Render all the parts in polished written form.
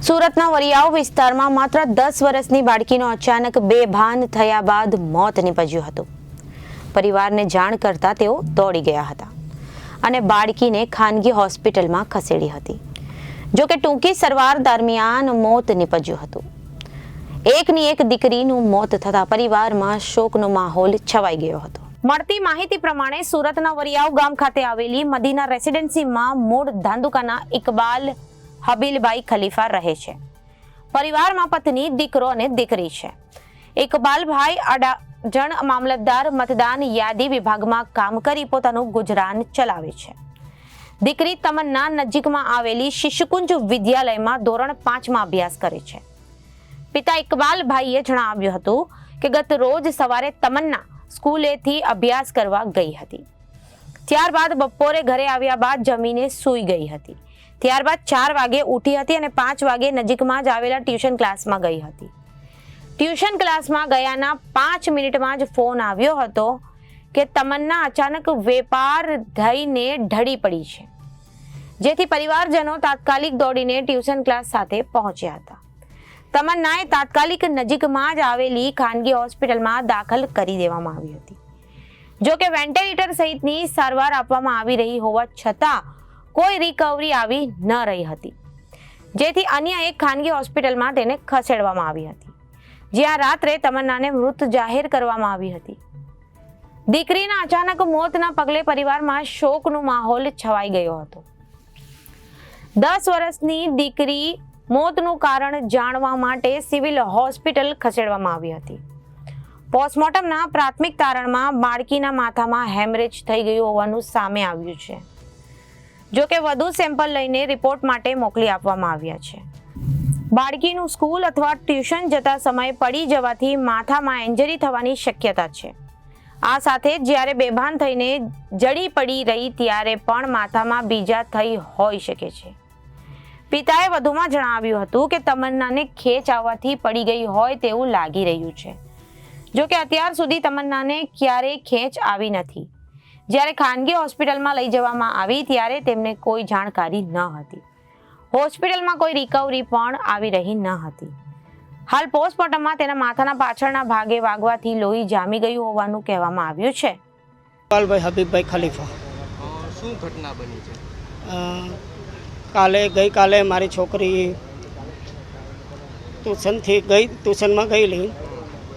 સુરતના વરિયાવ વિસ્તારમાં માત્ર 10 વર્ષની બાળકીનો અચાનક બેભાન થયા બાદ મોત નીપજ્યું હતું। પરિવારને જાણ કરતા તેઓ દોડી ગયા હતા અને બાળકીને ખાનગી હોસ્પિટલમાં ખસેડી હતી। જો કે ટૂંકી સારવાર દરમિયાન મોત નીપજ્યું હતું। એકની એક દીકરીનું મોત થતા પરિવારમાં શોકનો માહોલ છવાઈ ગયો હતો। મળતી માહિતી પ્રમાણે સુરતના વરિયાવ ગામ ખાતે આવેલી મદીના રેસિડેન્સીમાં મૂળ ધાંધુકાના ઇકબાલ હબીલભાઈ ખલીફા રહે છે। પરિવારમાં પત્ની, દીકરો અને દીકરી છે। ઇકબાલભાઈ અડાજણ મામલતદાર મતદાન યાદી વિભાગમાં કામ કરી પોતાનું ગુજરાન ચલાવે છે। દીકરી તમન્ના નજીકમાં આવેલી શિશુકુંજ વિદ્યાલયમાં ધોરણ 5માં અભ્યાસ કરે છે। પિતા ઇકબાલભાઈએ જણાવ્યું હતું કે ગત રોજ સવારે તમન્ના સ્કૂલેથી અભ્યાસ કરવા ગઈ હતી। ત્યારબાદ બપોરે ઘરે આવ્યા બાદ જમીને સૂઈ ગઈ હતી। ત્યારબાદ 4 વાગે ઉઠી હતી અને 5 વાગે નજીકમાં જ આવેલા ટ્યુશન ક્લાસમાં ગઈ હતી। ટ્યુશન ક્લાસમાં ગયાના 5 મિનિટમાં જ ફોન આવ્યો હતો કે તમન્ના અચાનક વેપાર થઈને ઢળી પડી છે, જેથી પરિવારજનો તાત્કાલિક દોડીને ટ્યુશન ક્લાસ સાથે પહોંચ્યા હતા। તમન્નાએ તાત્કાલિક નજીકમાં જ આવેલી ખાનગી હોસ્પિટલમાં દાખલ કરી દેવામાં આવી હતી। જો કે વેન્ટિલેટર સહિતની સારવાર આપવામાં આવી રહી હોવા છતાં કોઈ રિકવરી આવી ન રહી હતી, જેથી અન્ય એક ખાનગી હોસ્પિટલમાં તેને ખસેડવામાં આવી હતી, જ્યાં રાત્રે તમન્નાને મૃત જાહેર કરવામાં આવી હતી। દીકરીના અચાનક મોતના પગલે પરિવારમાં શોકનો માહોલ છવાઈ ગયો હતો। 10 વર્ષની દીકરી મોતનું કારણ જાણવા માટે સિવિલ હોસ્પિટલ ખસેડવામાં આવી હતી। પોસ્ટમોર્ટમના પ્રાથમિક તારણમાં બાળકીના માથામાં હેમરેજ થઈ ગયું હોવાનું સામે આવ્યું છે। જો કે વધુ સેમ્પલ લઈને રિપોર્ટ માટે મોકલી આપવામાં આવ્યા છે। બાળકીનું સ્કૂલ અથવા ટ્યુશન જતા સમયે પડી જવાથી માથામાં ઇન્જરી થવાની શક્યતા છે। આ સાથે જ્યારે બેભાન થઈને જડી પડી રહી ત્યારે પણ માથામાં બીજા થઈ હોઈ શકે છે। પિતાએ વધુમાં જણાવ્યું હતું કે તમન્નાને ખેંચ આવવાથી પડી ગઈ હોય તેવું લાગી રહ્યું છે। જો કે અત્યાર સુધી તમન્નાને ક્યારેય ખેંચ આવી નથી। જ્યારે ખાનગી હોસ્પિટલમાં લઈ જવામાં આવી ત્યારે તેમને કોઈ જાણકારી ન હતી। હોસ્પિટલમાં કોઈ રિકવરી પણ આવી રહી ન હતી। હાલ પોસ્ટમોર્ટમમાં તેના માથાના પાછળના ભાગે વાગવાથી લોહી જામી ગયું હોવાનું કહેવામાં આવ્યું છે। ઇકબાલભાઈ હબીબભાઈ ખલીફા। શું ઘટના બની છે? ગઈકાલે મારી છોકરી ટ્યુશનમાં ગયેલી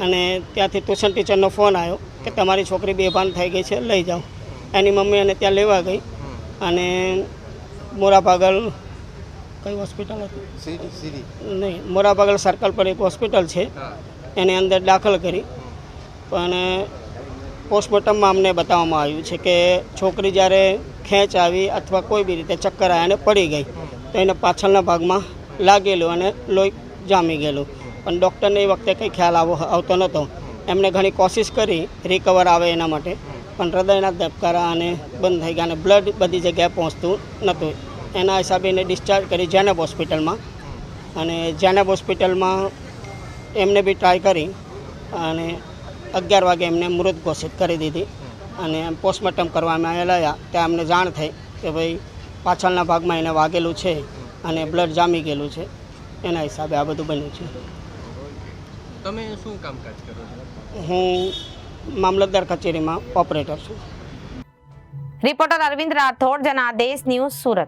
અને ત્યાંથી ટ્યુશન ટીચરનો ફોન આવ્યો કે તમારી છોકરી બેભાન થઈ ગઈ છે, લઈ જાઓ। એની મમ્મી એને ત્યાં લેવા ગઈ અને મોરાભાગલ કઈ હોસ્પિટલ હતી નહીં, મોરાભાગલ સર્કલ પર એક હોસ્પિટલ છે, એની અંદર દાખલ કરી। પણ પોસ્ટમોર્ટમમાં અમને બતાવવામાં આવ્યું છે કે છોકરી જ્યારે ખેંચ આવી અથવા કોઈ બી રીતે ચક્કર આવ્યા અને પડી ગઈ તો એને પાછળના ભાગમાં લાગેલું અને લોહી જામી ગયેલું। પણ ડૉક્ટરને એ વખતે કંઈ ખ્યાલ આવતો નહોતો। એમણે ઘણી કોશિશ કરી રિકવર આવે એના માટે, પણ હૃદયના ધબકારા અને બંધ થઈ ગયા અને બ્લડ બધી જગ્યાએ પહોંચતું નહોતું। એના હિસાબે એને ડિસ્ચાર્જ કરી જેનેબ હોસ્પિટલમાં, અને જેનેબ હોસ્પિટલમાં એમને બી ટ્રાય કરી અને 11 વાગે એમને મૃત ઘોષિત કરી દીધી। અને પોસ્ટમોર્ટમ કરવામાં આવેલા ત્યાં અમને જાણ થઈ કે ભાઈ પાછળના ભાગમાં એને વાગેલું છે અને બ્લડ જામી ગયેલું છે। એના હિસાબે આ બધું બન્યું છે। તમે શું કામકાજ કરો છો? હું મામલતદાર કચેરીમાં ઓપરેટર છું। Reporter Arvind Rathod, Janadesh news, Surat.